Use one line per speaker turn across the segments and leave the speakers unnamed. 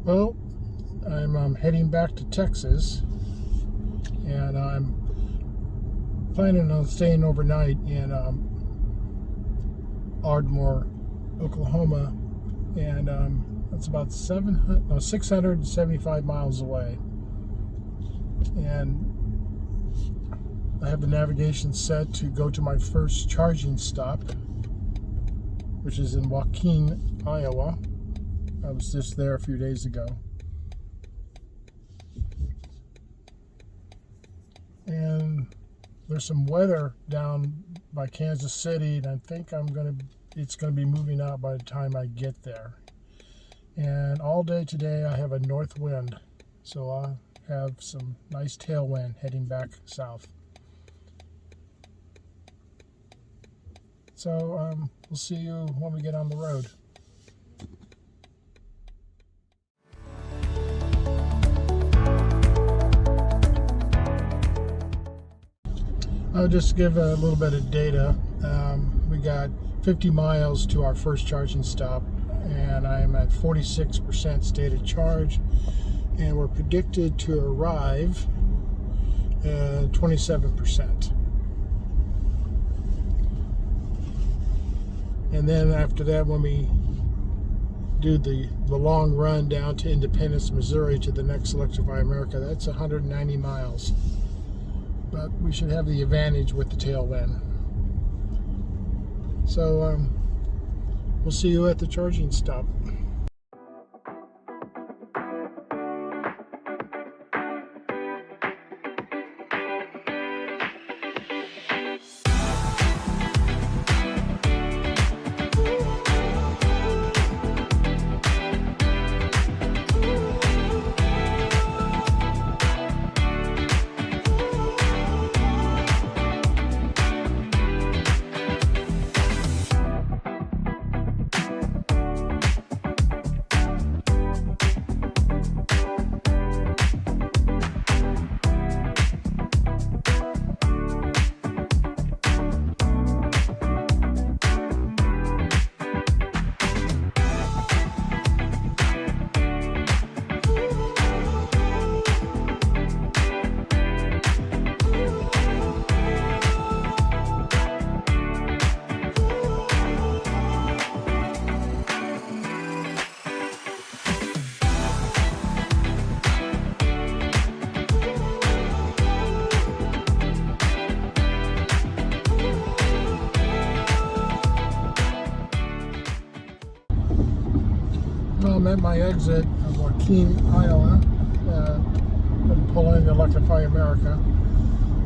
Well, I'm heading back to Texas, and I'm planning on staying overnight in Ardmore, Oklahoma, and that's about 675 miles away. And I have the navigation set to go to my first charging stop, which is in Waukee, Iowa. I was just there a few days ago. And there's some weather down by Kansas City, and I think it's gonna be moving out by the time I get there. And all day today I have a north wind, so I'll have some nice tailwind heading back south. So we'll see you when we get on the road. I'll just give a little bit of data. We got 50 miles to our first charging stop, and I'm at 46% state of charge, and we're predicted to arrive at 27%. And then after that, when we do the long run down to Independence, Missouri to the next Electrify America, that's 190 miles. But we should have the advantage with the tailwind. So we'll see you at the charging stop. Well, I'm at my exit of Joaquin, Iowa. I'm pulling Electrify America.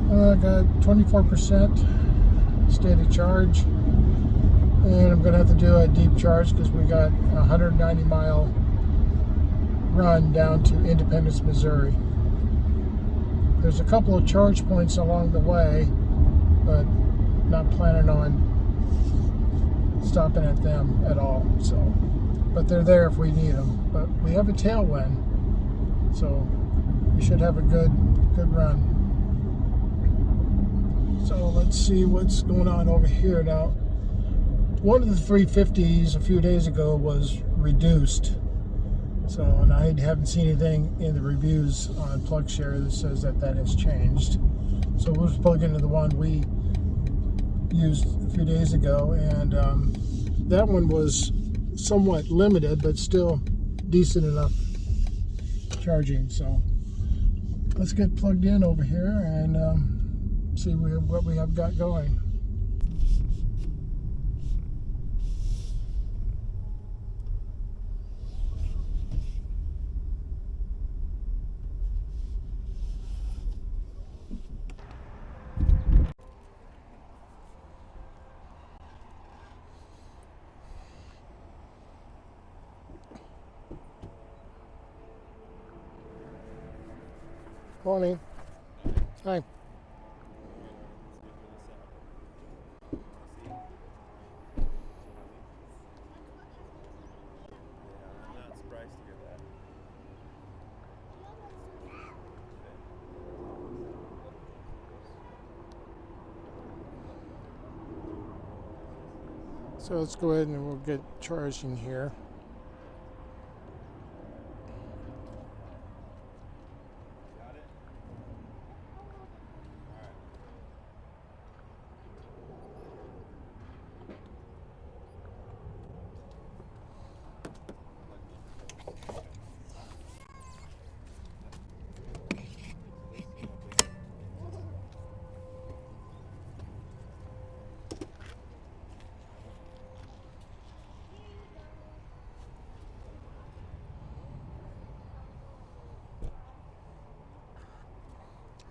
I got 24% state of charge, and I'm going to have to do a deep charge because we got a 190-mile run down to Independence, Missouri. There's a couple of charge points along the way, but not planning on stopping at them at all. But they're there if we need them. But we have a tailwind, so we should have a good run. So let's see what's going on over here now. One of the 350s a few days ago was reduced. So, and I haven't seen anything in the reviews on PlugShare that says that has changed. So we'll just plug into the one we used a few days ago, and that one was somewhat limited, but still decent enough charging. So let's get plugged in over here and see what we have got going. Morning. Hi. So let's go ahead and we'll get charging here.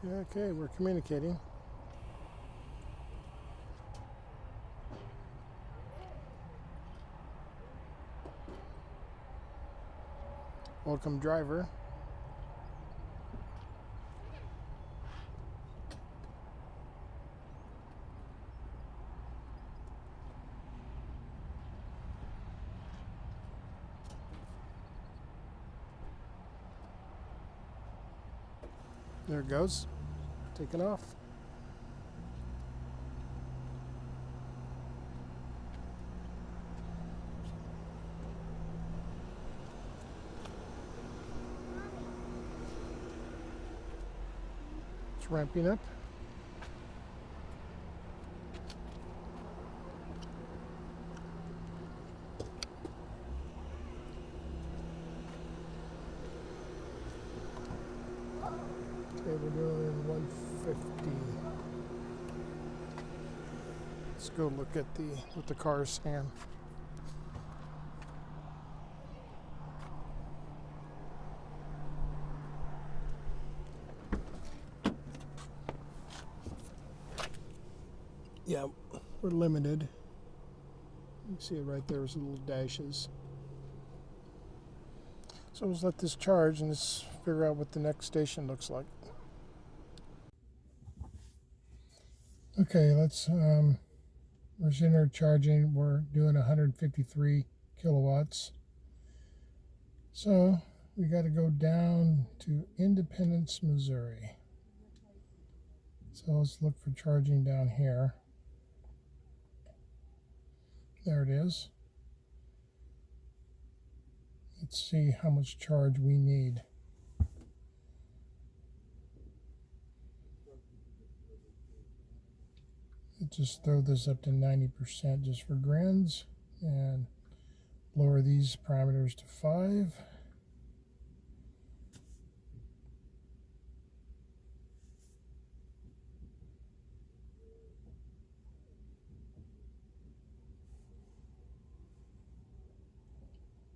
Okay, we're communicating. Welcome, driver. There it goes. Taking off. It's ramping up. Okay, we're doing 150. Let's go look at what the car is saying. Yeah, we're limited. You can see it right there as little dashes. So let's let this charge and let's figure out what the next station looks like. Okay, let's resume charging. We're doing 153 kilowatts. So we got to go down to Independence, Missouri. So let's look for charging down here. There it is. Let's see how much charge we need. Let's just throw this up to 90% just for grins and lower these parameters to 5.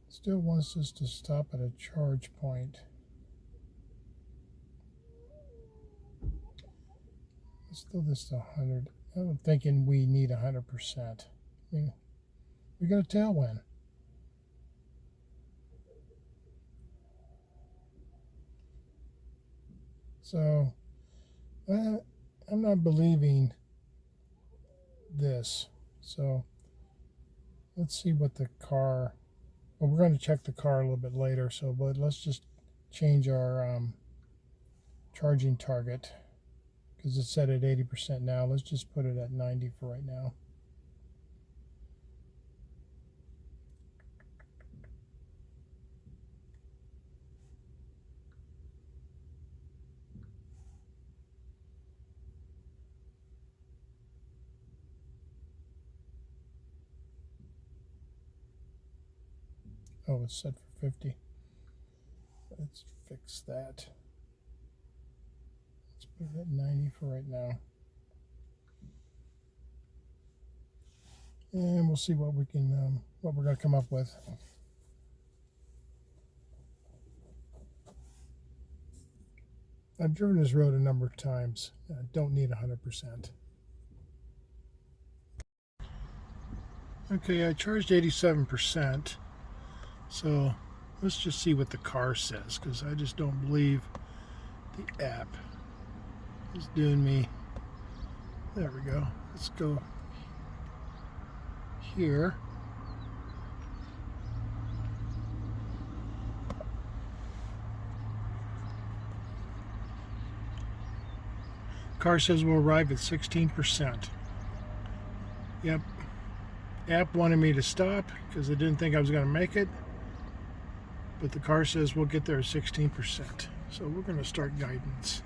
Still wants us to stop at a charge point. Let's throw this to 100. I'm thinking we need 100%. I mean, we got a tailwind. So, I'm not believing this. So, let's see what the car... Well, we're going to check the car a little bit later, but let's just change our charging target because it's set at 80% now. Let's just put it at 90 for right now. Oh, it's set for 50. Let's fix that. Let's put it at 90 for right now. And we'll see what we can, what we're going to come up with. I've driven this road a number of times. I don't need 100%. Okay, I charged 87%. So let's just see what the car says, because I just don't believe the app is doing me. There we go. Let's go here. Car says we'll arrive at 16%. Yep. App wanted me to stop because it didn't think I was going to make it. But the car says we'll get there at 16%. So we're going to start guidance.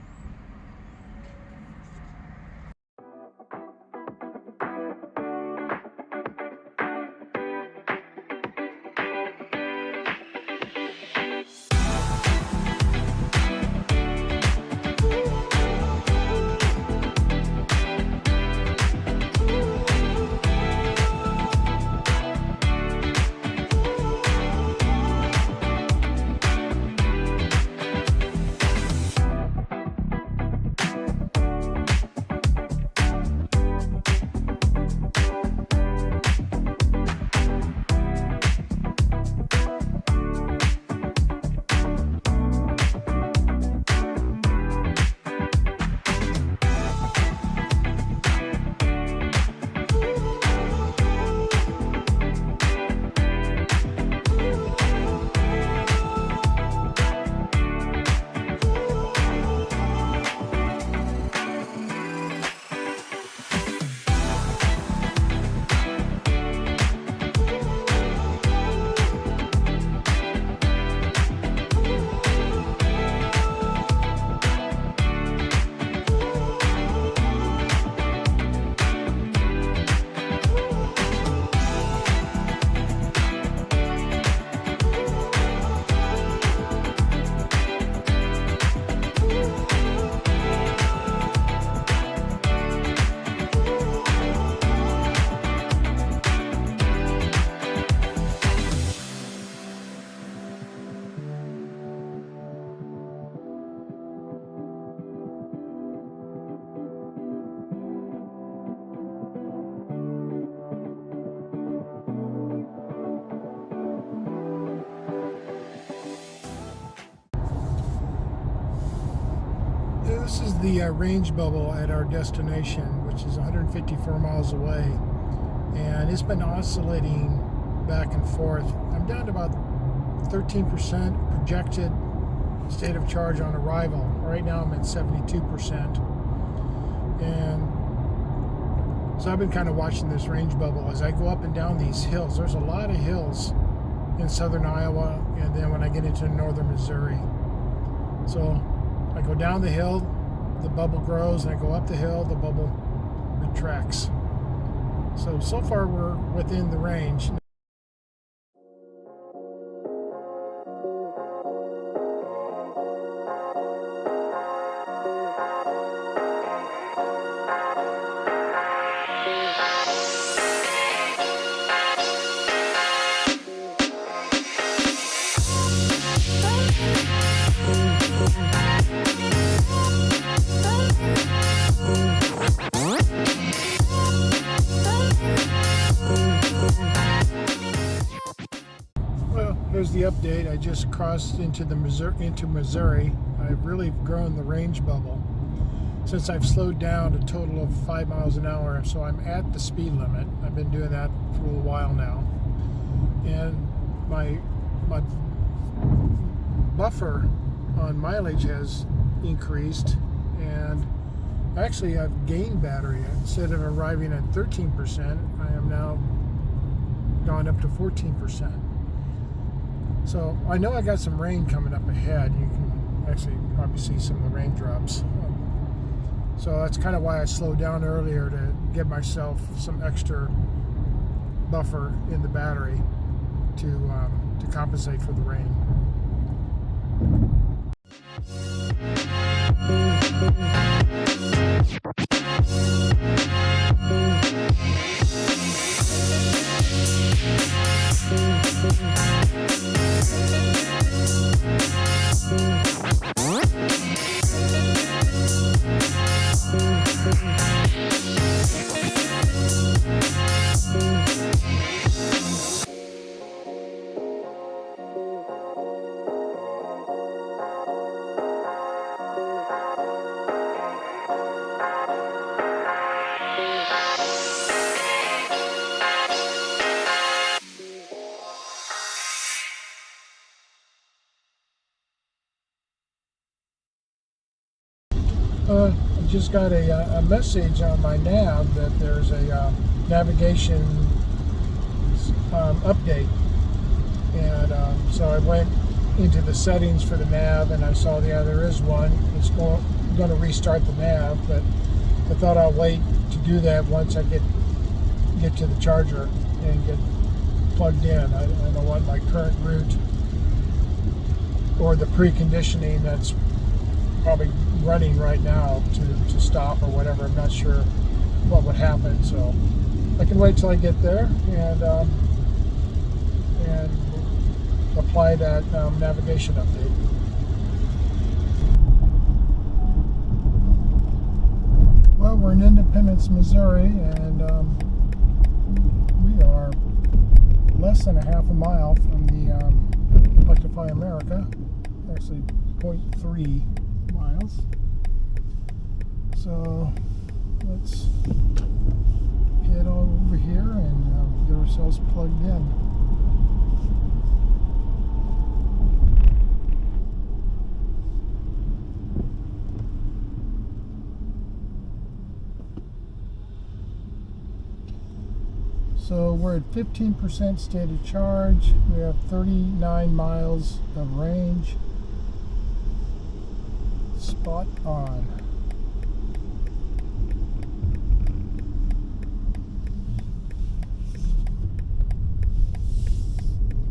This is the range bubble at our destination, which is 154 miles away, and it's been oscillating back and forth. I'm down to about 13% projected state of charge on arrival. Right now I'm at 72%, and so I've been kind of watching this range bubble as I go up and down these hills. There's a lot of hills in southern Iowa, and then when I get into northern Missouri. So I go down the hill, the bubble grows, and I go up the hill, the bubble retracts. So far we're within the range. Here's the update. I just crossed into Missouri. I've really grown the range bubble since I've slowed down a total of 5 miles an hour. So I'm at the speed limit. I've been doing that for a little while now, and my buffer on mileage has increased, and actually I've gained battery. Instead of arriving at 13%, I am now gone up to 14%. So I know I got some rain coming up ahead. You can actually probably see some of the raindrops. So that's kind of why I slowed down earlier, to give myself some extra buffer in the battery to compensate for the rain. I just got a message on my nav that there's a navigation update, and so I went into the settings for the nav, and I saw there is one. It's going to restart the nav, but I thought I'll wait to do that once I get to the charger and get plugged in. I don't want my current route or the preconditioning that's probably running right now to stop or whatever. I'm not sure what would happen, so I can wait till I get there and apply that navigation update. Well, we're in Independence, Missouri, and we are less than a half a mile from the Electrify America, actually 0.3 miles. So let's head on over here and get ourselves plugged in. So we're at 15% state of charge. We have 39 miles of range. Spot on.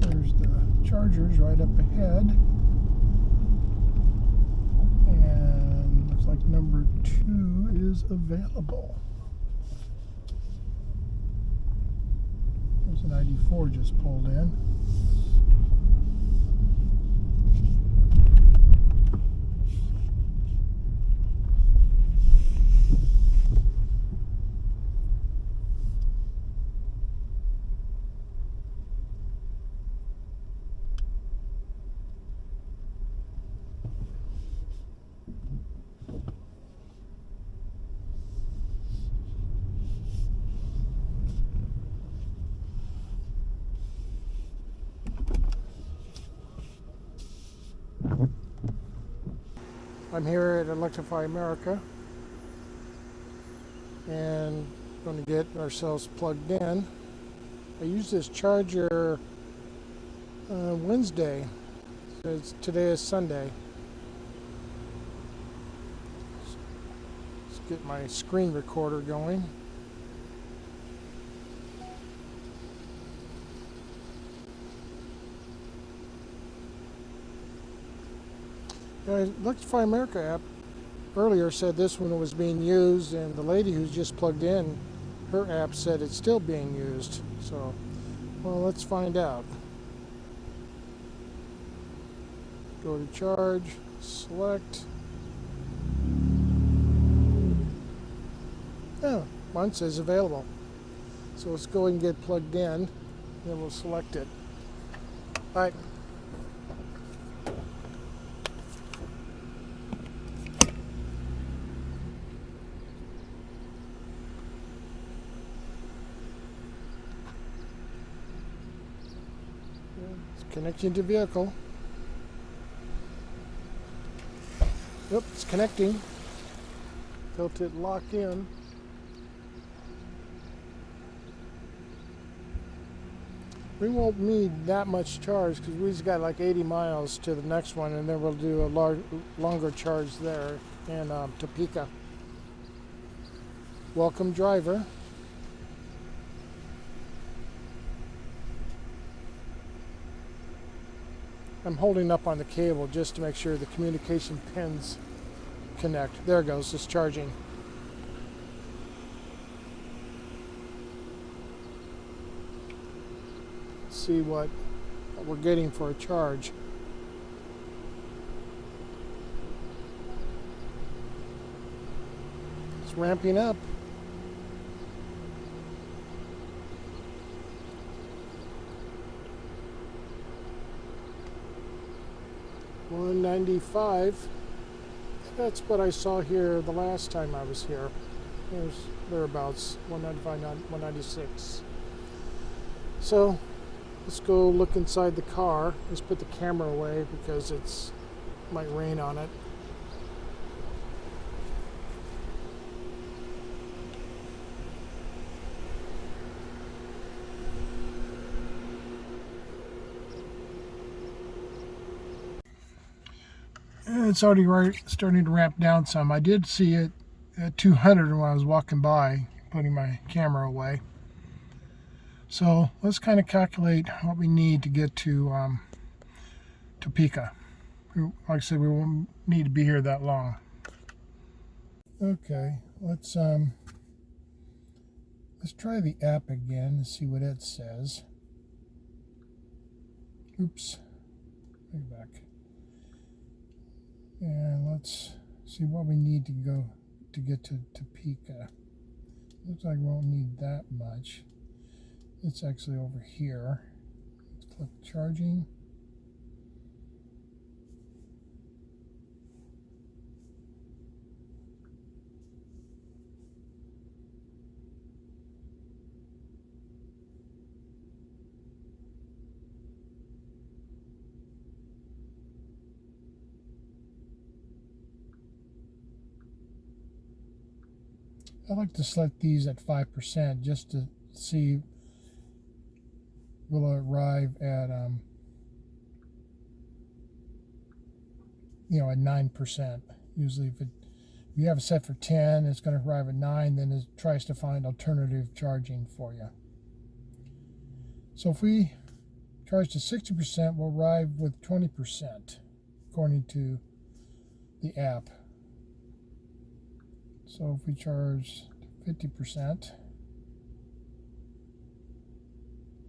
There's the chargers right up ahead. And looks like number 2 is available. There's an ID4 just pulled in. I'm here at Electrify America and going to get ourselves plugged in. I used this charger Wednesday. So today is Sunday. Let's get my screen recorder going. The Electrify America app earlier said this one was being used, and the lady who's just plugged in, her app said it's still being used. So, well, let's find out. Go to charge, select. Oh, mine says available. So let's go and get plugged in, then we'll select it. All right. Connecting to vehicle. Yep, it's connecting. Felt it lock in. We won't need that much charge because we just got like 80 miles to the next one, and then we'll do a longer charge there in Topeka. Welcome, driver. I'm holding up on the cable just to make sure the communication pins connect. There it goes, it's charging. Let's see what we're getting for a charge. It's ramping up. $195. That's what I saw here the last time I was here. There's thereabouts, 195, 196. So let's go look inside the car. Let's put the camera away because it's might rain on it. It's already starting to ramp down some. I did see it at 200 when I was walking by, putting my camera away. So let's kind of calculate what we need to get to Topeka. Like I said, we won't need to be here that long. Okay, let's try the app again and see what it says. Oops, bring it back. And let's see what we need to go to get to Topeka. Looks like we won't need that much. It's actually over here. Let's click charging. I like to select these at 5% just to see will it arrive at at 9%. Usually if you have it set for 10, it's going to arrive at 9, then it tries to find alternative charging for you. So if we charge to 60%, we'll arrive with 20% according to the app. So if we charge 50%,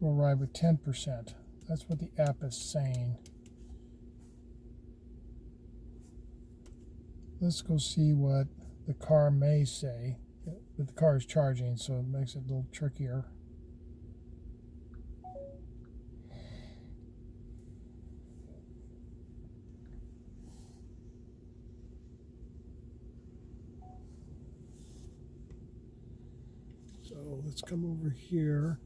we'll arrive with 10%. That's what the app is saying. Let's go see what the car may say. But the car is charging, so it makes it a little trickier. So let's come over here.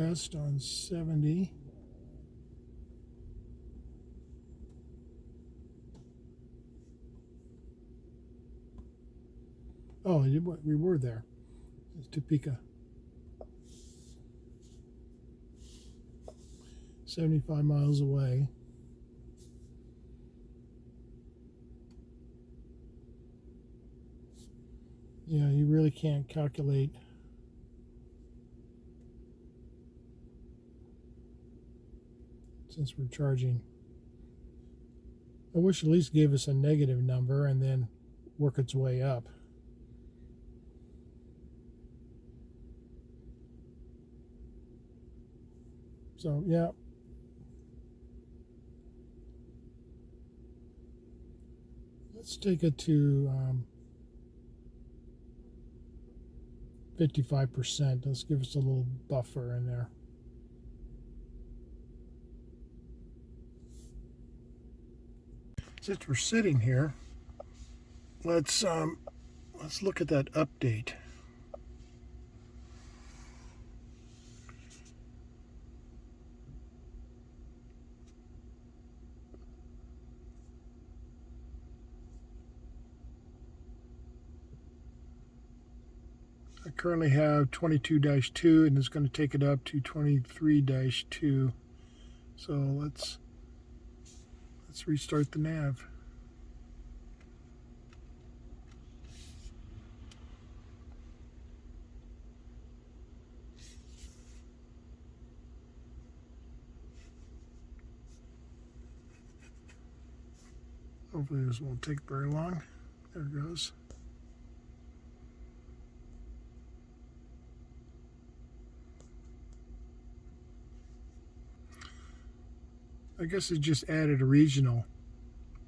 west on 70. Oh, we were there. It's Topeka. 75 miles away. Yeah, you really can't calculate since we're charging. I wish at least gave us a negative number and then work its way up. So, yeah. Let's take it to 55%. Let's give us a little buffer in there. Since we're sitting here, let's look at that update. I currently have 22-2 and it's going to take it up to 23-2. So let's restart the nav. Hopefully this won't take very long. There it goes. I guess it just added a regional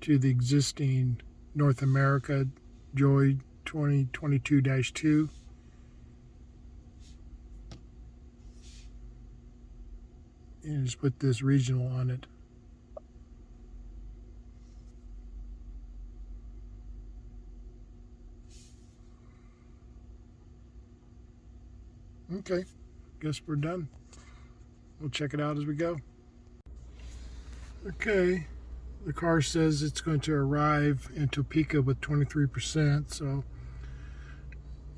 to the existing North America Joy 2022-2. And just put this regional on it. Okay, guess we're done. We'll check it out as we go. Okay, the car says it's going to arrive in Topeka with 23%, so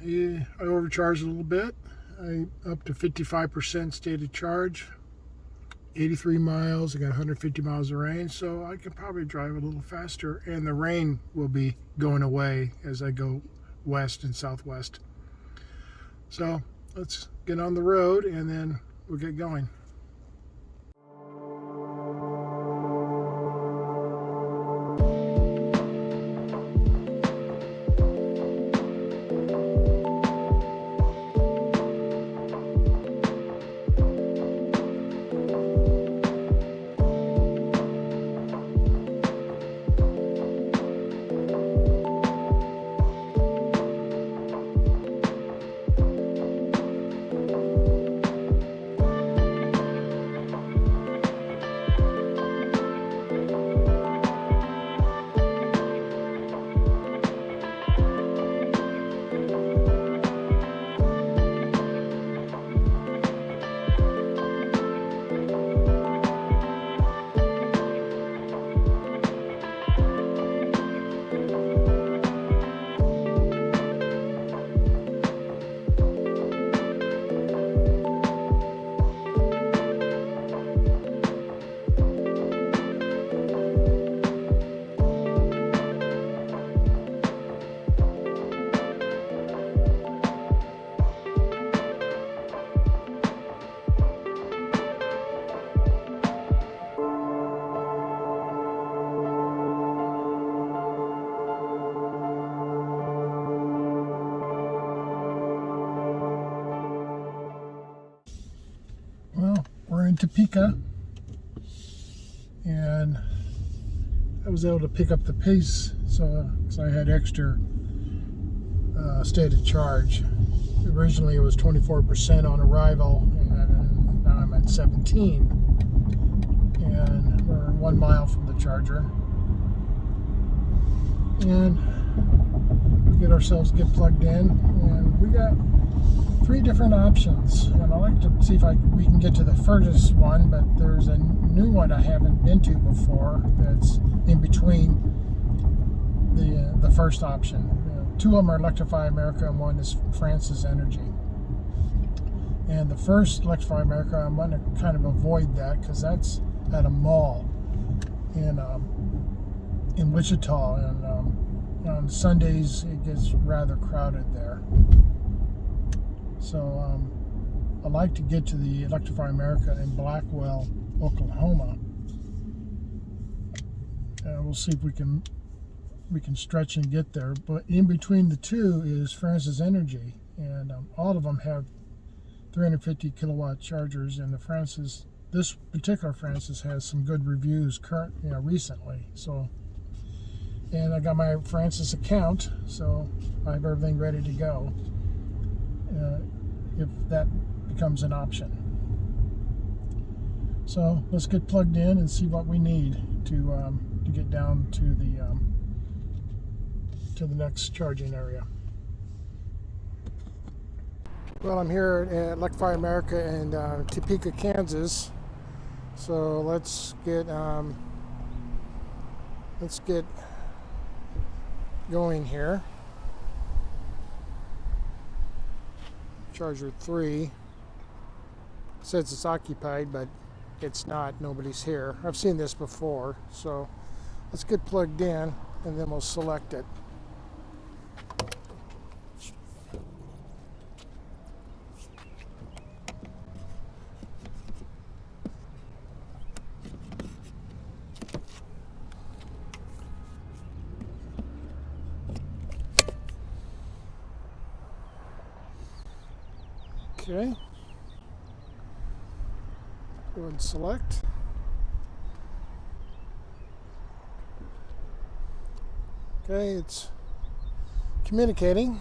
yeah, I overcharged a little bit. I up to 55% stated charge, 83 miles. I got 150 miles of range, so I can probably drive a little faster, and the rain will be going away as I go west and southwest. So let's get on the road and then we'll get going. Well, we're in Topeka, and I was able to pick up the pace, so I had extra stated charge. Originally it was 24% on arrival, and now I'm at 17, and we're 1 mile from the charger. And we get plugged in, and we got three different options, and I'd like to see if we can get to the furthest one, but there's a new one I haven't been to before that's in between the first option. Two of them are Electrify America and one is Francis Energy. And the first Electrify America, I'm going to kind of avoid that because that's at a mall in Wichita, and on Sundays it gets rather crowded there. So I'd like to get to the Electrify America in Blackwell, Oklahoma. We'll see if we can stretch and get there. But in between the two is Francis Energy, and all of them have 350 kilowatt chargers. And this particular Francis has some good reviews recently. So, and I got my Francis account, so I have everything ready to go if that becomes an option. So let's get plugged in and see what we need to get down to the next charging area. Well, I'm here at Electrify America in Topeka, Kansas. So let's get going here. Charger 3 says it's occupied, but it's not. Nobody's here. I've seen this before, so let's get plugged in and then we'll select it. Okay. Go ahead and select. Okay, it's communicating.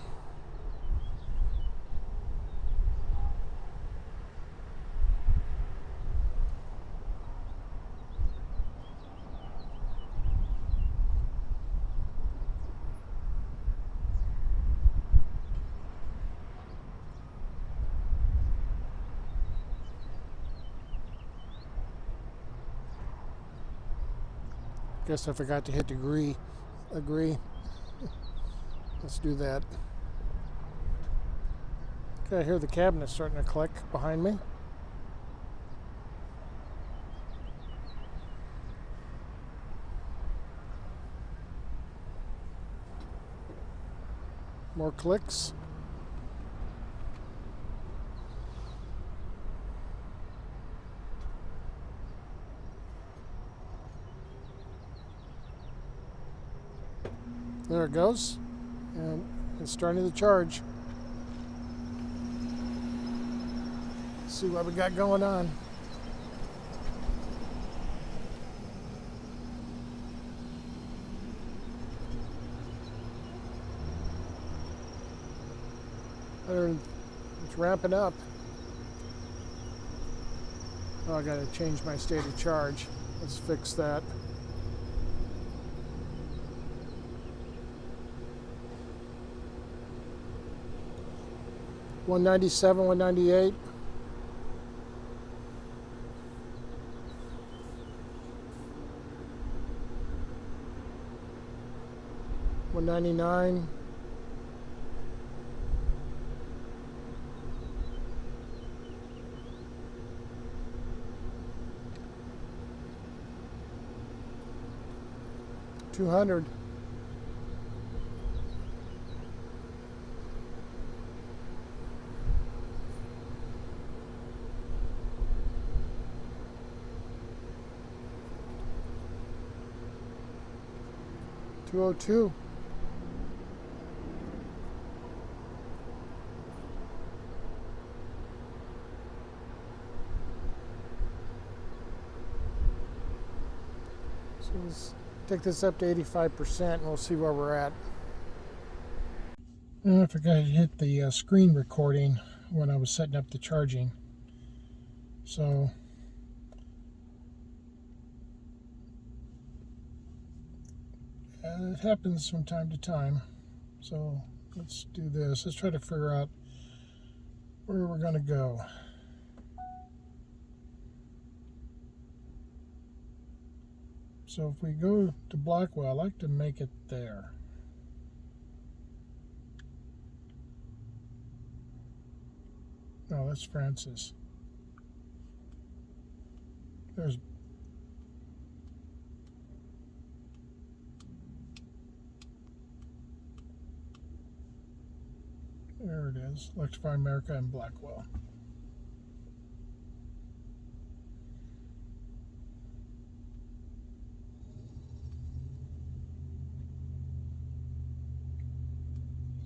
Guess I forgot to hit agree. Let's do that. Okay, I hear the cabinet starting to click behind me. More clicks. There it goes, and it's starting to charge. Let's see what we got going on. It's ramping up. Oh, I gotta change my state of charge. Let's fix that. $197, $198. $199. $200. $202. So let's take this up to 85% and we'll see where we're at. I forgot to hit the screen recording when I was setting up the charging. So it happens from time to time. So let's do this. Let's try to figure out where we're going to go. So if we go to Blackwell, I like to make it there. No, that's Francis. There it is, Electrify America and Blackwell.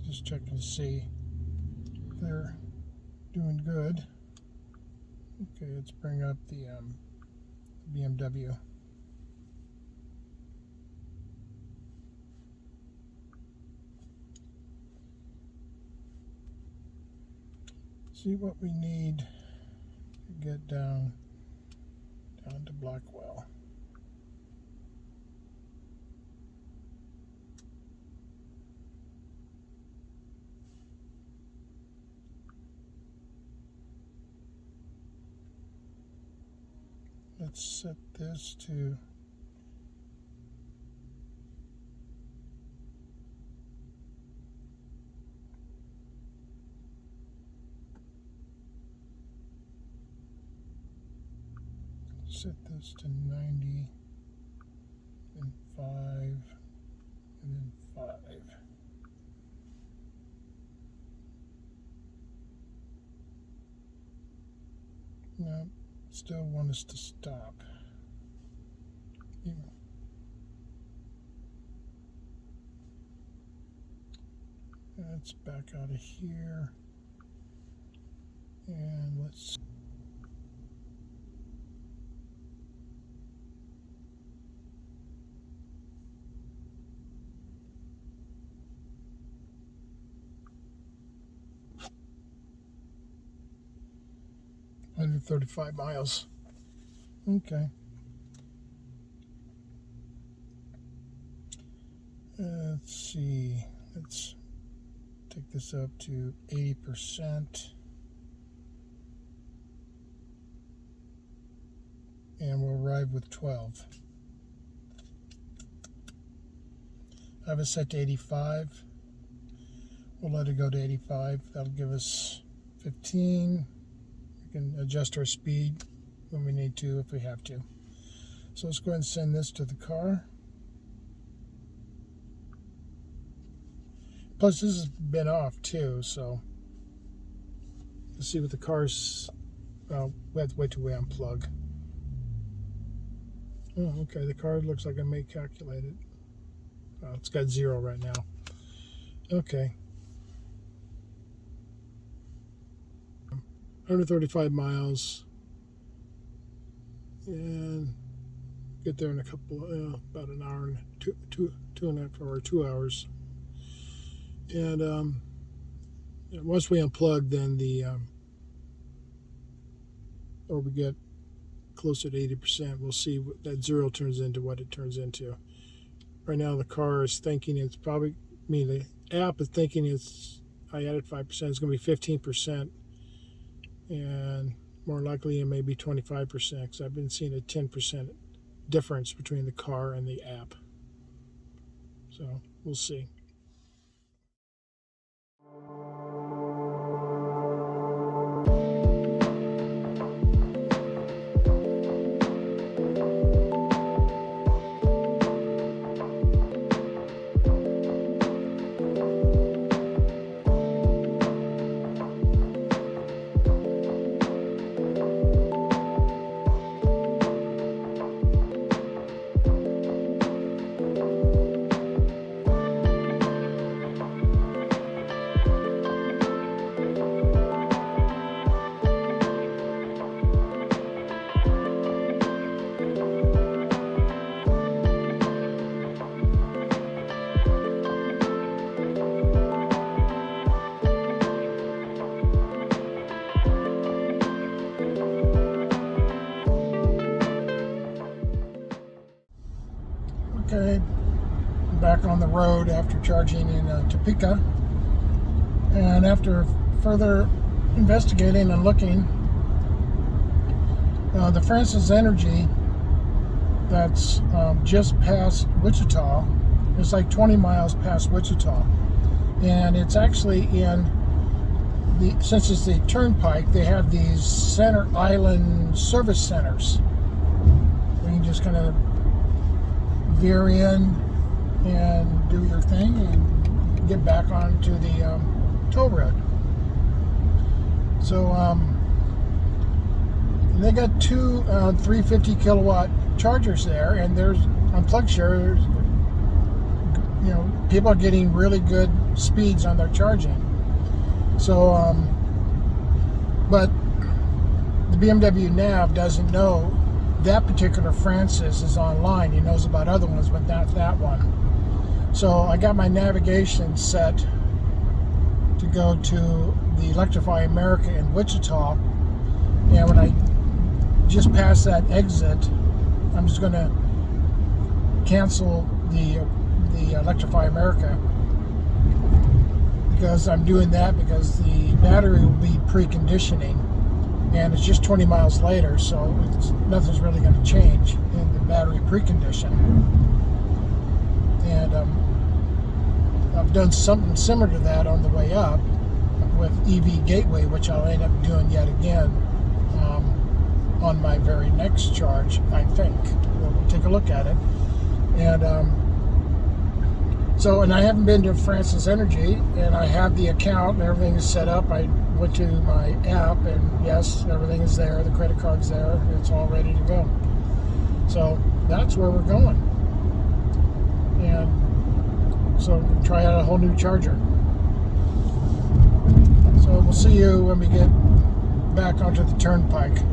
Just checking to see if they're doing good. Okay, let's bring up the BMW. See what we need to get down to Blackwell. Let's set this to set this to 90 and 5 and then 5. No, still want us to stop. Yeah. Let's back out of here and let's under 35 miles. Okay. Let's see. Let's take this up to 80%. And we'll arrive with 12. I have it set to 85. We'll let it go to 85. That'll give us 15. We can adjust our speed when we need to, if we have to. So let's go ahead and send this to the car. Plus, this has been off too, so let's see what the car's. Well, we have to wait till we unplug. Oh, okay. The car looks like it may calculate it. Oh, it's got 0 right now. Okay. 135 miles. And get there in a couple, about an hour and two and a half hours, 2 hours. And once we unplug, then or we get closer to 80%, we'll see what that 0 turns into, what it turns into. Right now, the car is thinking it's probably, the app is thinking I added 5%, it's going to be 15%. And more likely it may be 25%, because I've been seeing a 10% difference between the car and the app. So we'll see. Okay, back on the road after charging in Topeka, and after further investigating and looking. The Francis Energy that's just past Wichita, it's like 20 miles past Wichita, and it's actually in the, since it's the Turnpike, they have these center island service centers where you can just kind of veer in and do your thing and get back onto the toll road. So they got two 350 kilowatt chargers there, and there's on PlugShare, you know, people are getting really good speeds on their charging. So, but the BMW nav doesn't know that particular Francis is online. He knows about other ones, but not that one. So I got my navigation set to go to the Electrify America in Wichita, and when I just pass that exit, I'm just going to cancel the Electrify America, because I'm doing that because the battery will be preconditioning, and it's just 20 miles later, so nothing's really going to change in the battery precondition. And I've done something similar to that on the way up with EVgateway, which I'll end up doing yet again on my very next charge, I think. We'll take a look at it. And so, and I haven't been to Francis Energy, and I have the account and everything is set up. I went to my app, and yes, everything is there. The credit card's there. It's all ready to go. So that's where we're going. And so we'll try out a whole new charger. So we'll see you when we get back onto the Turnpike.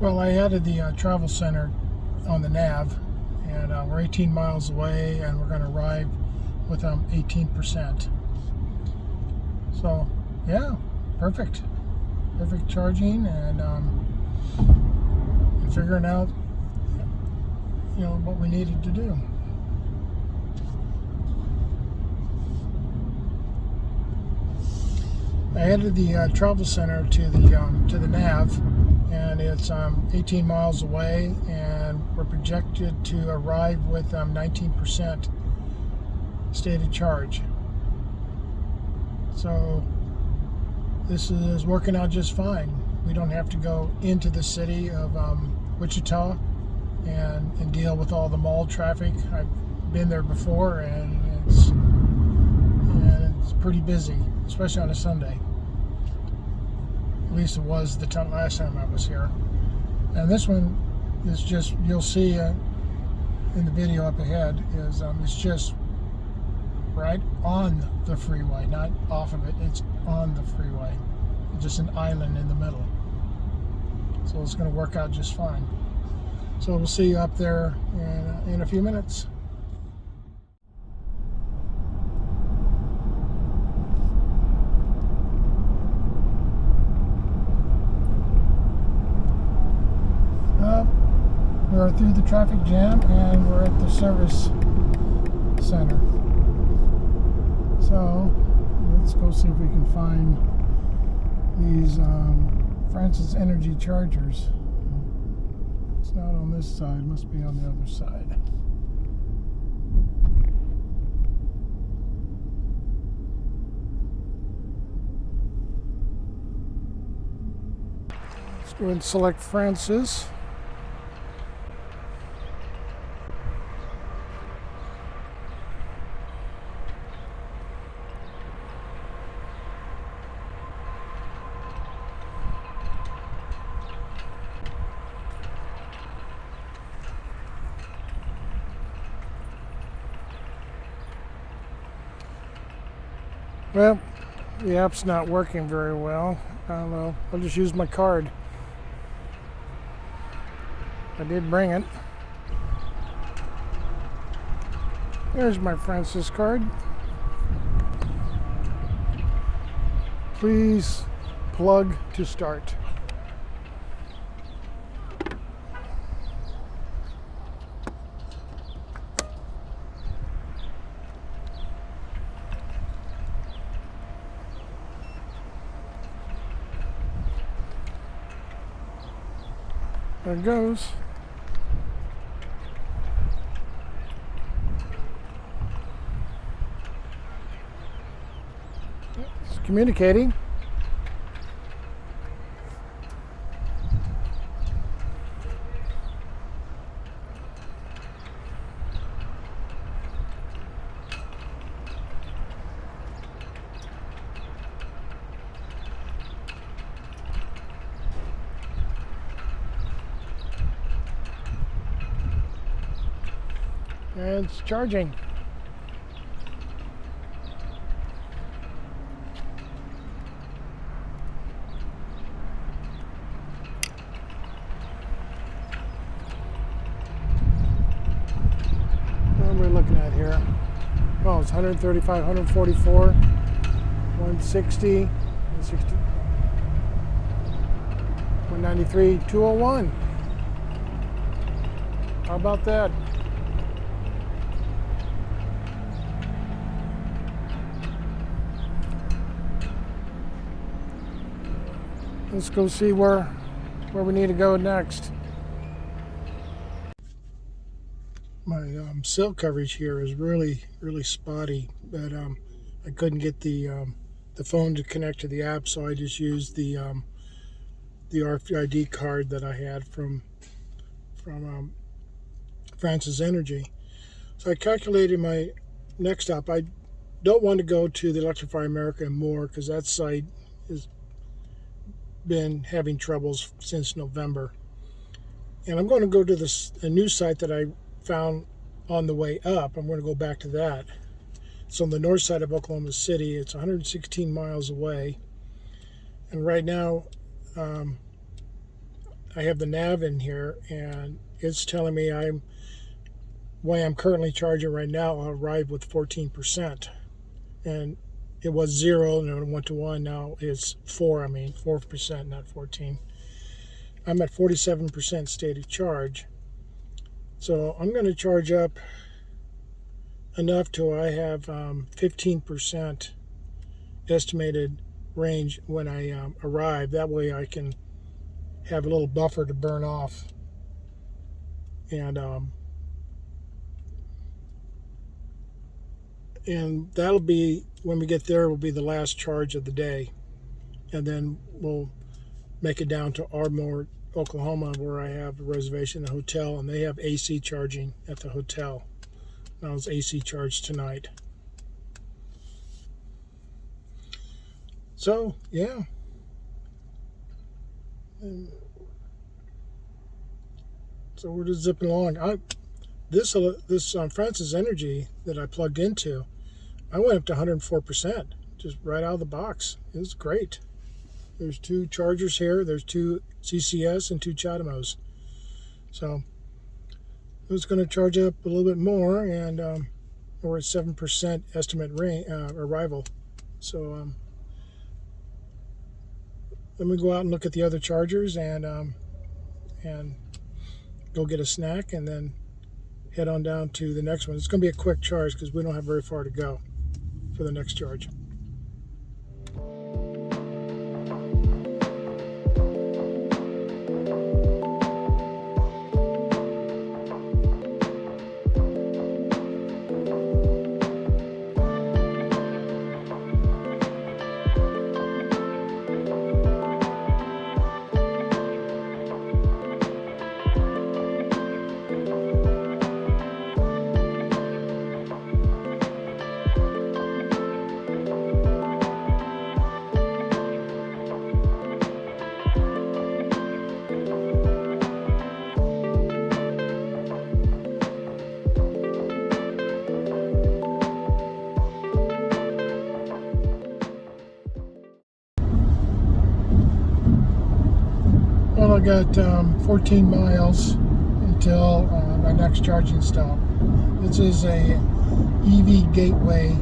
Well, I added the travel center on the nav, and we're 18 miles away, and we're going to arrive with 18%. So, yeah, perfect charging, and figuring out, you know, what we needed to do. I added the travel center to the nav, and it's 18 miles away, and we're projected to arrive with 19% stated charge. So this is working out just fine. We don't have to go into the city of Wichita and deal with all the mall traffic. I've been there before, and it's pretty busy, especially on a Sunday. At least it was the last time I was here. And this one is just, you'll see in the video up ahead, is it's just right on the freeway, not off of it. It's on the freeway, just an island in the middle. So it's going to work out just fine. So we'll see you up there in a few minutes. We're through the traffic jam, and we're at the service center. So let's go see if we can find these Francis Energy chargers. It's not on this side, must be on the other side. Let's go ahead and select Francis. Well, the app's not working very well. I don't know. I'll just use my card. I did bring it. There's my Francis card. Please plug to start. There it goes. It's communicating. And it's charging. What are we looking at here? Oh, it's 135, 144, 160, 160, 193, 201. How about that? Let's go see where we need to go next. My cell coverage here is really spotty, but I couldn't get the phone to connect to the app, so I just used the RFID card that I had from Francis Energy. So I calculated my next stop. I don't want to go to the Electrify America more because that site has been having troubles since November. And I'm going to go to a new site that I found on the way up. I'm going to go back to that. It's on the north side of Oklahoma City. It's 116 miles away. And right now, I have the nav in here, and it's telling me way I'm currently charging right now, I'll arrive with 14%. And it was 0, and it went to 1. Now it's 4. 4%, not 14. I'm at 47% state of charge. So I'm going to charge up enough till I have 15% estimated range when I arrive. That way I can have a little buffer to burn off. And that'll be, when we get there, will be the last charge of the day. And then we'll make it down to Ardmore, Oklahoma, where I have a reservation, a hotel, and they have AC charging at the hotel. And I was AC charged tonight. So, yeah. So we're just zipping along. This Francis Energy that I plugged into, I went up to 104%, just right out of the box. It was great. There's 2 chargers here. There's 2 CCS and 2 CHAdeMOs. So I was going to charge up a little bit more, and we're at 7% estimate arrival. So let me go out and look at the other chargers and go get a snack, and then head on down to the next one. It's going to be a quick charge because we don't have very far to go for the next charge. got 14 miles until my next charging stop. This is a EVgateway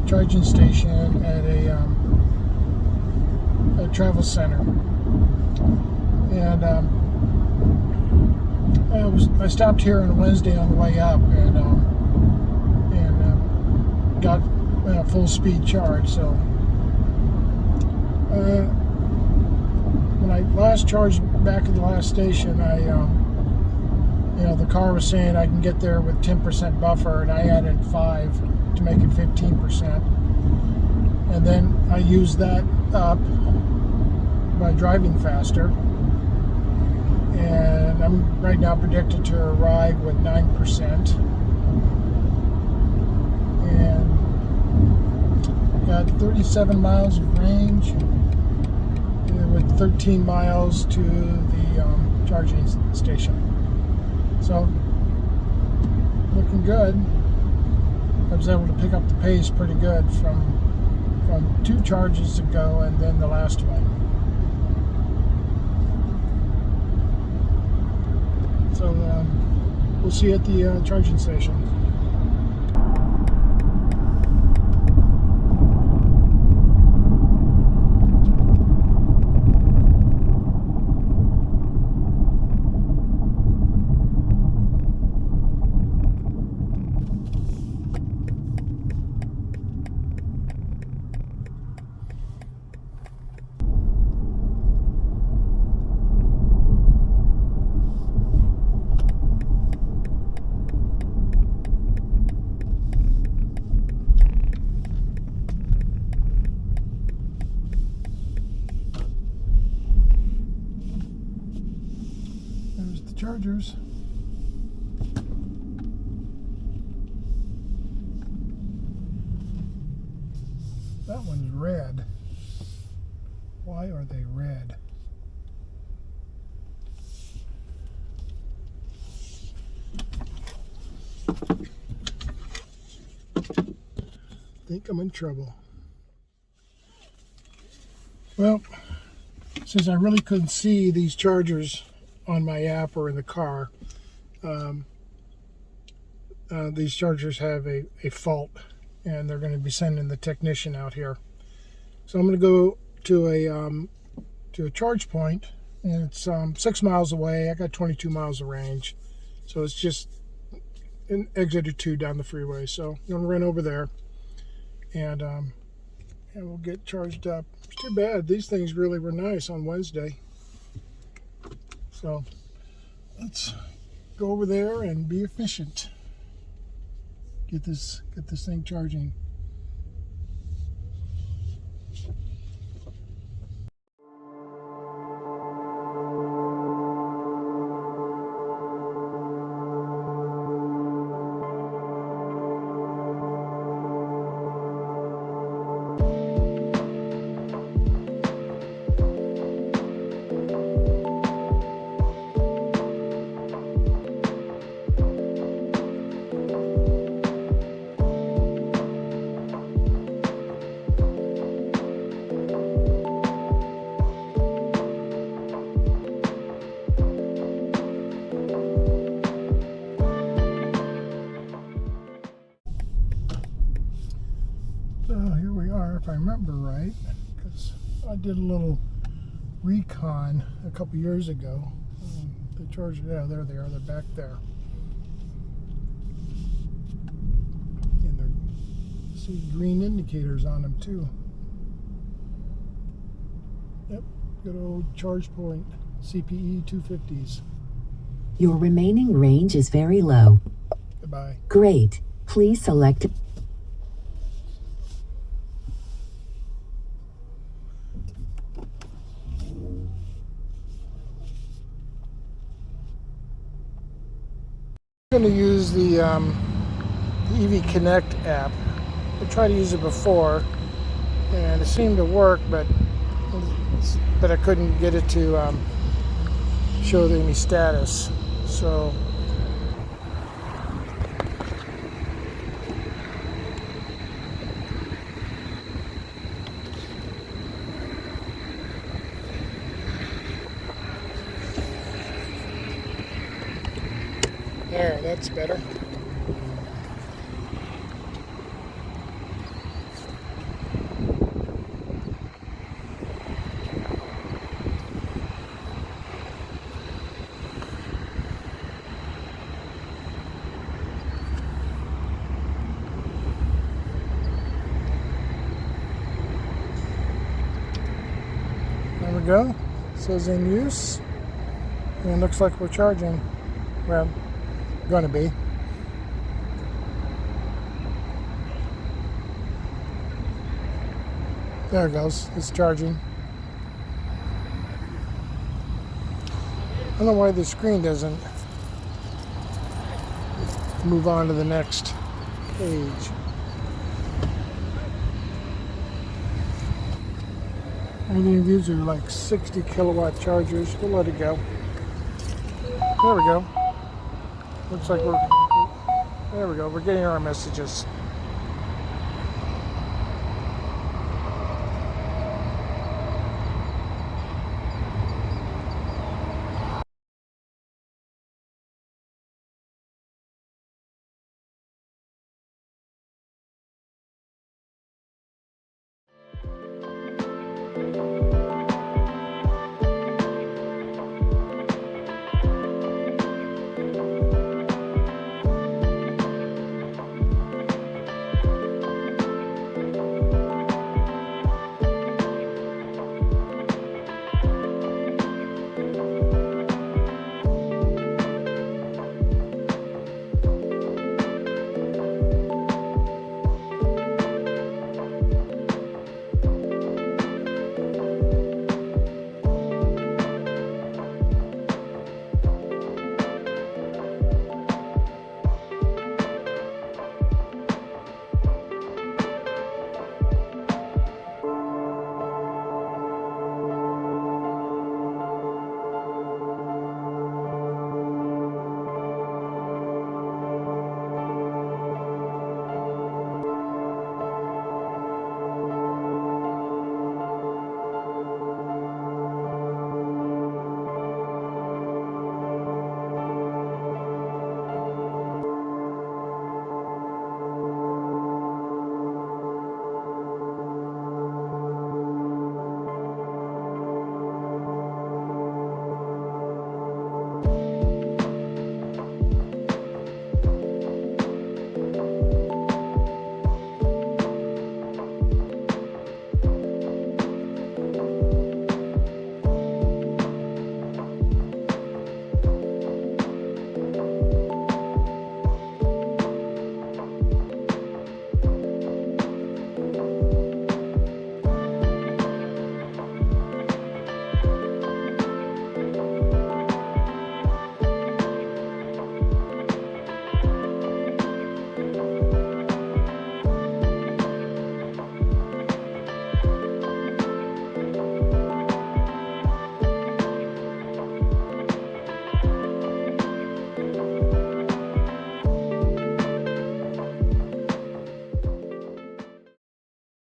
charging station at a travel center. And I stopped here on Wednesday on the way up and got a full speed charge. So when I last charged back at the last station, the car was saying I can get there with 10% buffer, and I added 5 to make it 15%. And then I used that up by driving faster. And I'm right now predicted to arrive with 9%. And got 37 miles of range with 13 miles to the charging station. So, looking good. I was able to pick up the pace pretty good from 2 charges ago and then the last one. So, we'll see you at the charging station. Chargers. That one's red. Why are they red? I think I'm in trouble. Well, since I really couldn't see these chargers on my app or in the car, these chargers have a fault, and they're going to be sending the technician out here. So I'm going to go to a ChargePoint, and it's 6 miles away. I got 22 miles of range, so it's just an exit or 2 down the freeway. So I'm going to run over there, and we'll get charged up. It's too bad. These things really were nice on Wednesday. So let's go over there and be efficient. Get this thing charging. So here we are, if I remember right, because I did a little recon a couple years ago. The charger, yeah, there they are. They're back there. And they're, see green indicators on them too. Yep, good old ChargePoint CPE 250s.
Your remaining range is very low.
Goodbye.
Great. Please select.
I'm going to use the EV Connect app. I tried to use it before, and it seemed to work, but I couldn't get it to show any status. So Okay, that's better. There we go. It says in use. And it looks like we're charging. Well, gonna be. There it goes. It's charging. I don't know why the screen doesn't move on to the next page. Everything these are like 60 kilowatt chargers. We'll let it go. There we go. Looks like there we go. We're getting our messages.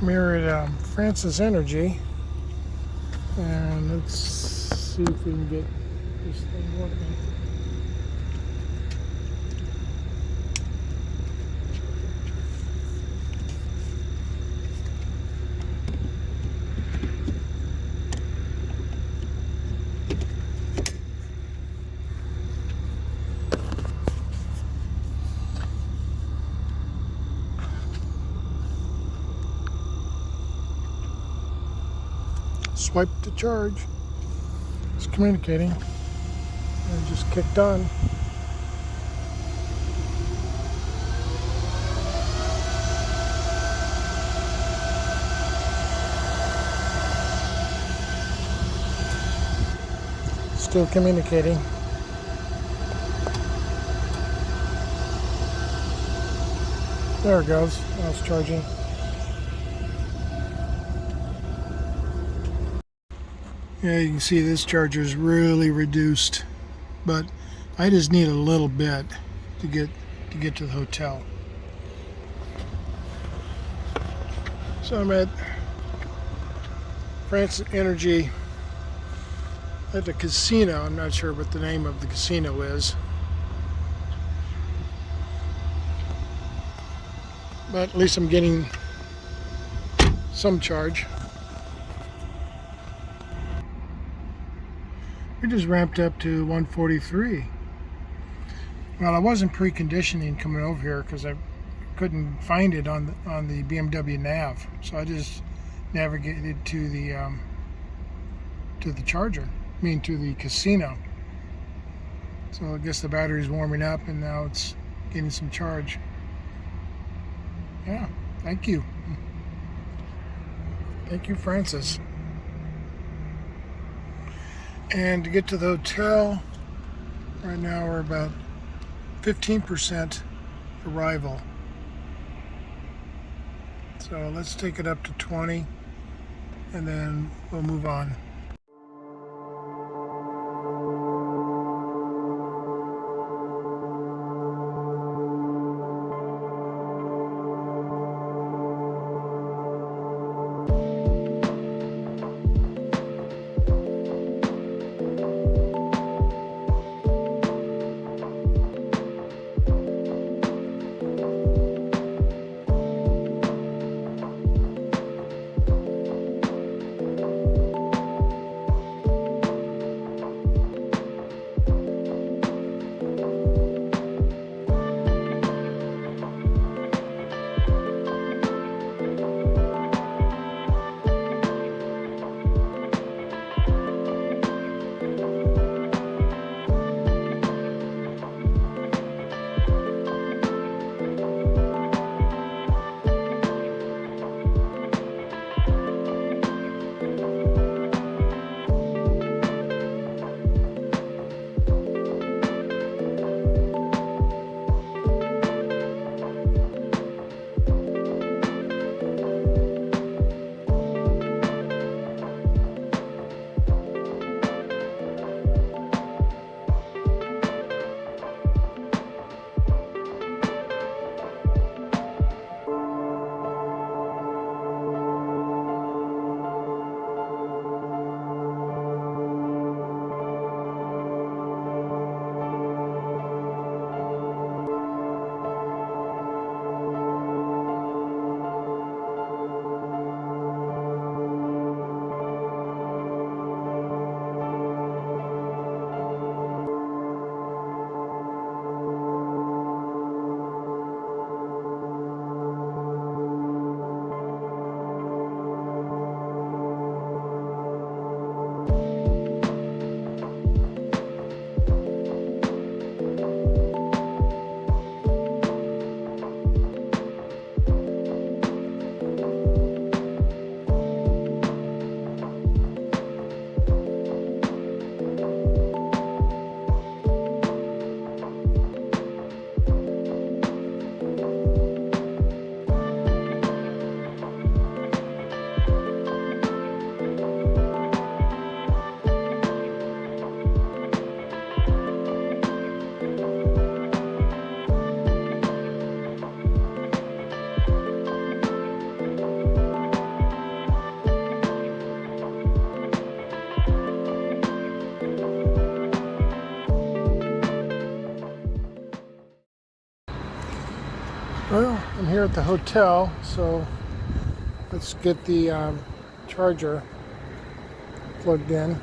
We're at Francis Energy, and let's see if we can get this thing working. Swipe to charge. It's communicating. And just kicked on. Still communicating. There it goes. Now it's charging. Yeah, you can see this charger is really reduced, but I just need a little bit to get to the hotel. So I'm at Francis Energy at the casino. I'm not sure what the name of the casino is. but at least I'm getting some charge. We just ramped up to 143. Well, I wasn't preconditioning coming over here because I couldn't find it on the BMW nav, so I just navigated to the charger, I mean to the casino. So I guess the battery's warming up and now it's getting some charge. Yeah, thank you. Thank you, Francis. And to get to the hotel, right now we're about 15% arrival. So let's take it up to 20 and then we'll move on. Well, I'm here at the hotel, so let's get the charger plugged in.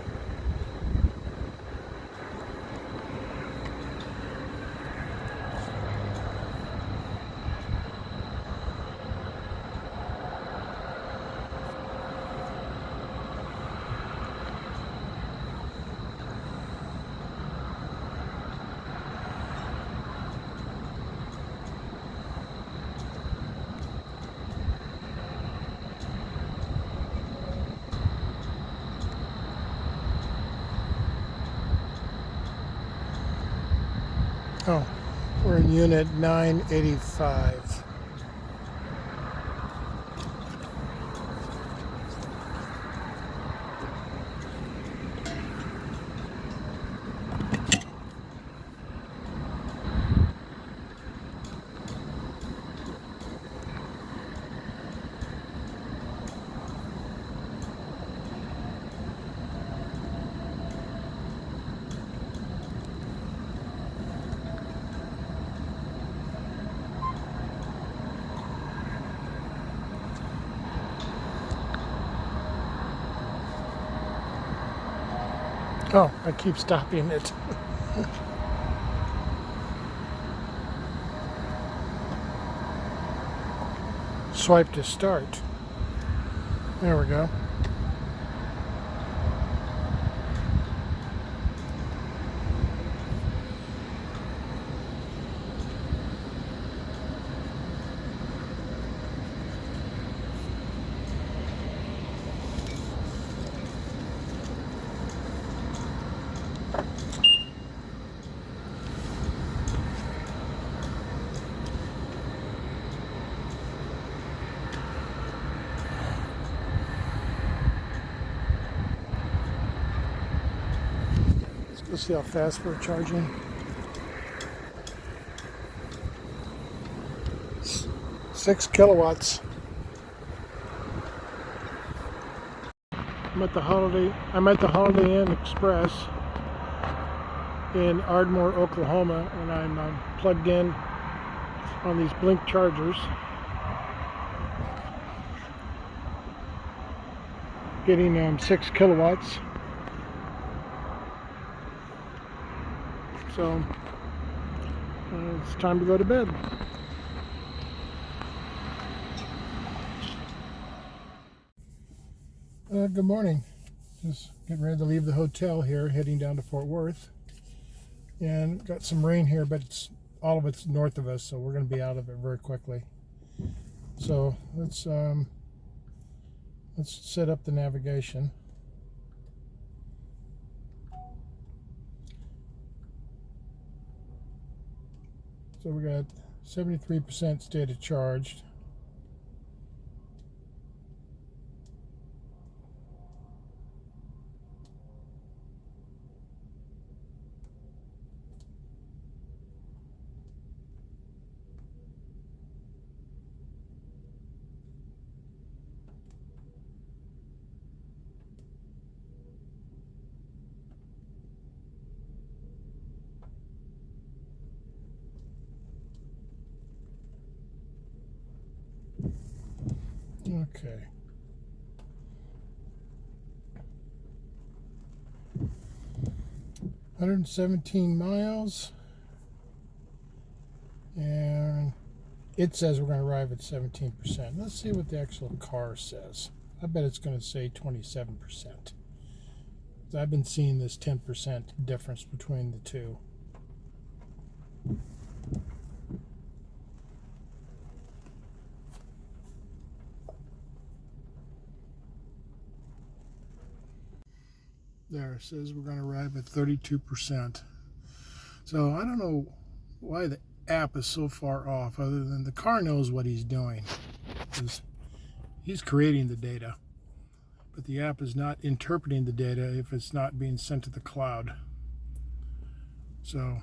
Oh, we're in unit 985. Oh, I keep stopping it. Swipe to start. There we go. Let's see how fast we're charging. 6 kilowatts. I'm at the Holiday Inn Express in Ardmore, Oklahoma, and I'm plugged in on these Blink chargers, getting 6 kilowatts. So it's time to go to bed. Good morning. Just getting ready to leave the hotel here, heading down to Fort Worth. And got some rain here, but all of it's north of us, so we're going to be out of it very quickly. So let's set up the navigation. So we got 73% stated charged. Okay. $117 miles, and it says we're going to arrive at 17%. Let's see what the actual car says. I bet it's going to say 27%. I've been seeing this 10% difference between the two. There, it says we're going to arrive at 32%. So I don't know why the app is so far off, other than the car knows what he's doing. He's creating the data, but the app is not interpreting the data if it's not being sent to the cloud. So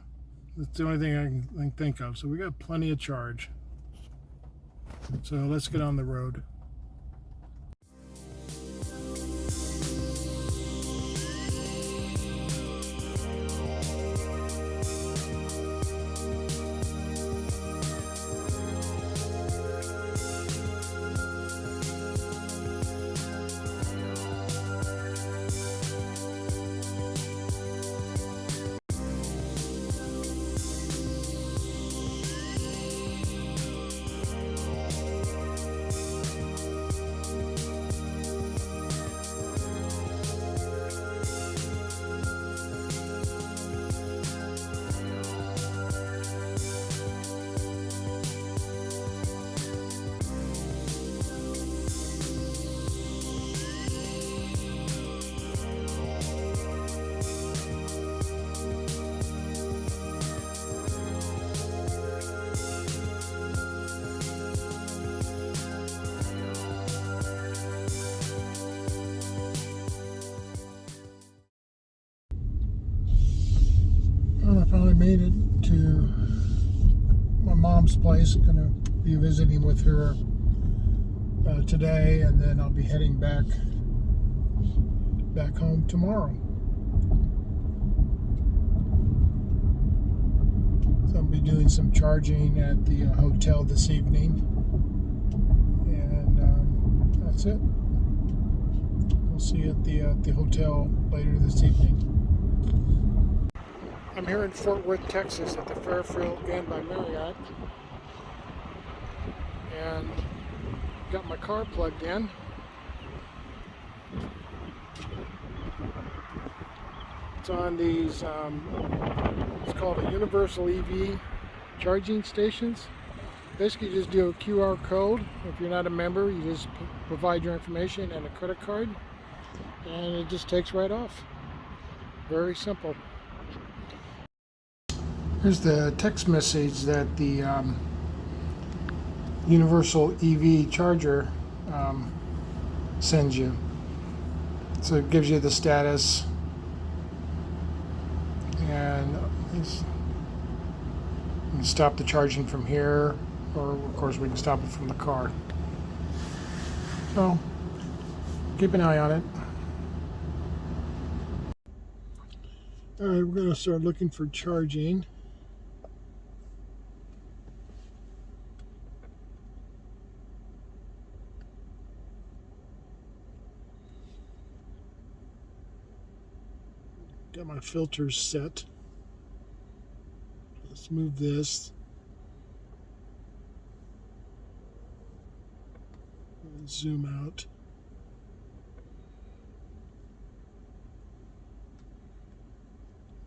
that's the only thing I can think of. So we got plenty of charge. So let's get on the road. Well, I finally made it to my mom's place. I'm going to be visiting with her today, and then I'll be heading back home tomorrow. So I'll be doing some charging at the hotel this evening, and that's it. We'll see you at the hotel later this evening. I'm here in Fort Worth, Texas at the Fairfield Inn by Marriott, and got my car plugged in. It's on these, it's called a universal EV charging stations. Basically, you just do a QR code. If you're not a member, you just provide your information and a credit card, and it just takes right off. Very simple. Here's the text message that the universal EV charger sends you. So it gives you the status, and you can stop the charging from here, or of course we can stop it from the car. So keep an eye on it. All right, we're going to start looking for charging. Got my filters set. Let's move this. Zoom out.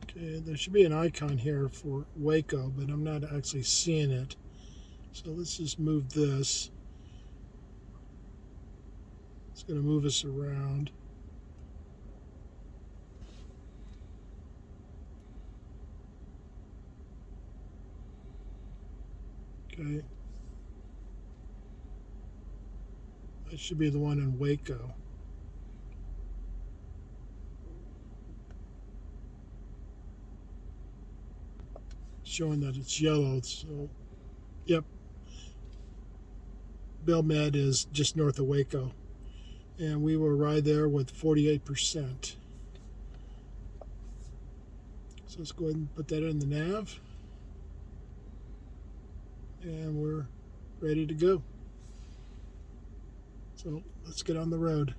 Okay, there should be an icon here for Waco, but I'm not actually seeing it. So let's just move this. It's going to move us around. Okay. That should be the one in Waco. Showing that it's yellow, so yep. Belle Med is just north of Waco. And we will ride there with 48%. So let's go ahead and put that in the nav. And we're ready to go. So let's get on the road.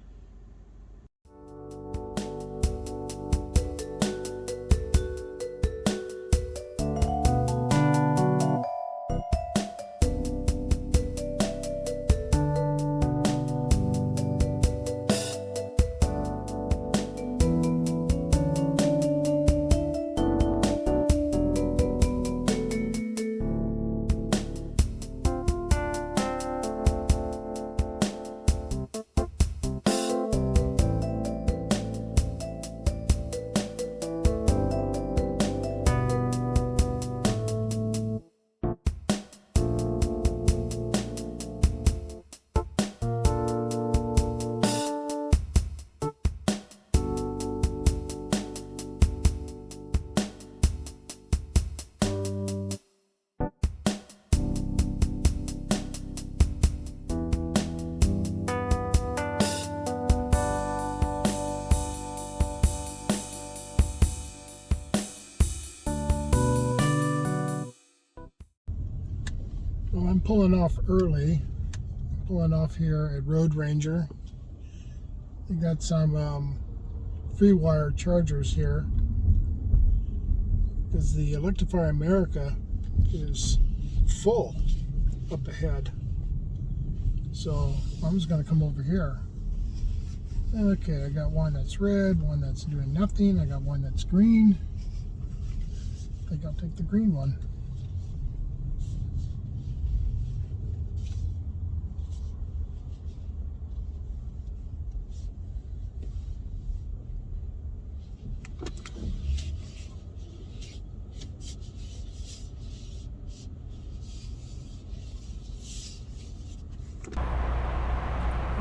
Well, I'm pulling off early. Pulling off here at Road Ranger. We got some Freewire chargers here, because the Electrify America is full up ahead. So I'm just going to come over here. Okay, I got one that's red, one that's doing nothing. I got one that's green. I think I'll take the green one.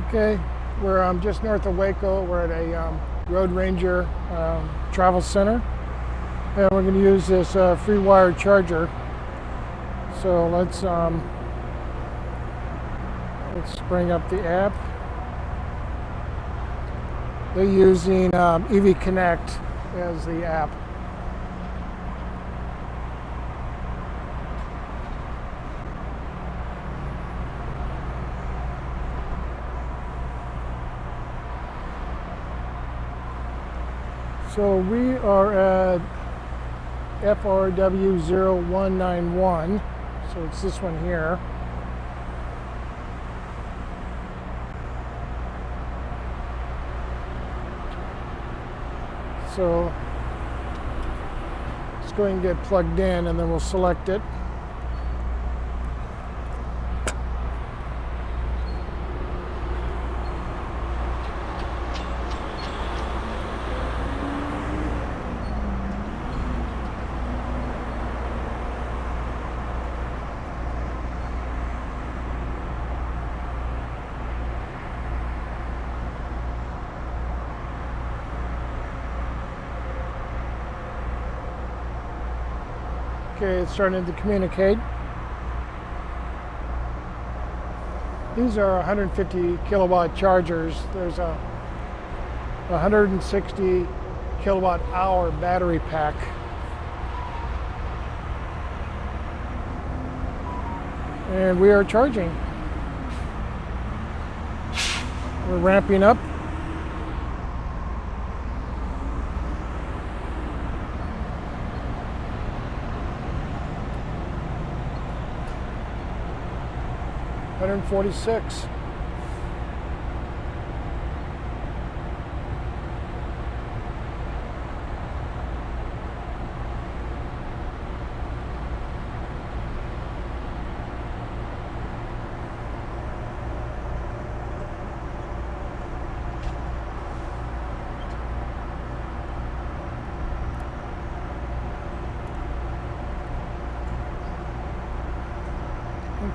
Okay, we're just north of Waco. We're at a Road Ranger travel center, and we're going to use this Freewire charger. So let's bring up the app. They're using EVConnect as the app. So we are at FRW0191. So it's this one here. So let's go ahead and get plugged in, and then we'll select it. Okay, it's starting to communicate. These are 150 kilowatt chargers. There's a 160 kilowatt hour battery pack. And we are charging. We're ramping up. $146.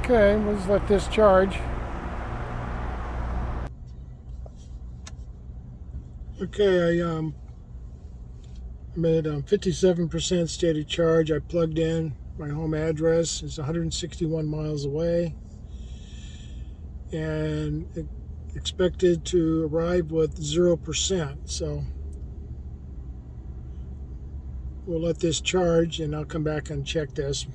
Okay, let's let this charge. Okay, I made 57% state of charge. I plugged in. My home address is 161 miles away, and expected to arrive with 0%. So we'll let this charge, and I'll come back and check this.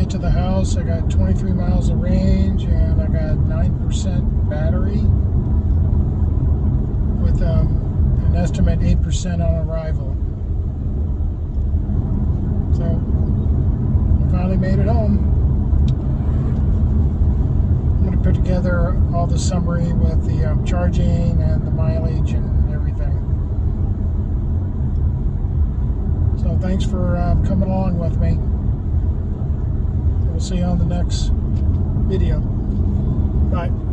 get to the house, I got 23 miles of range, and I got 9% battery with an estimate 8% on arrival. So I finally made it home. I'm going to put together all the summary with the charging and the mileage and everything. So thanks for coming along with me. We'll see you on the next video. Bye.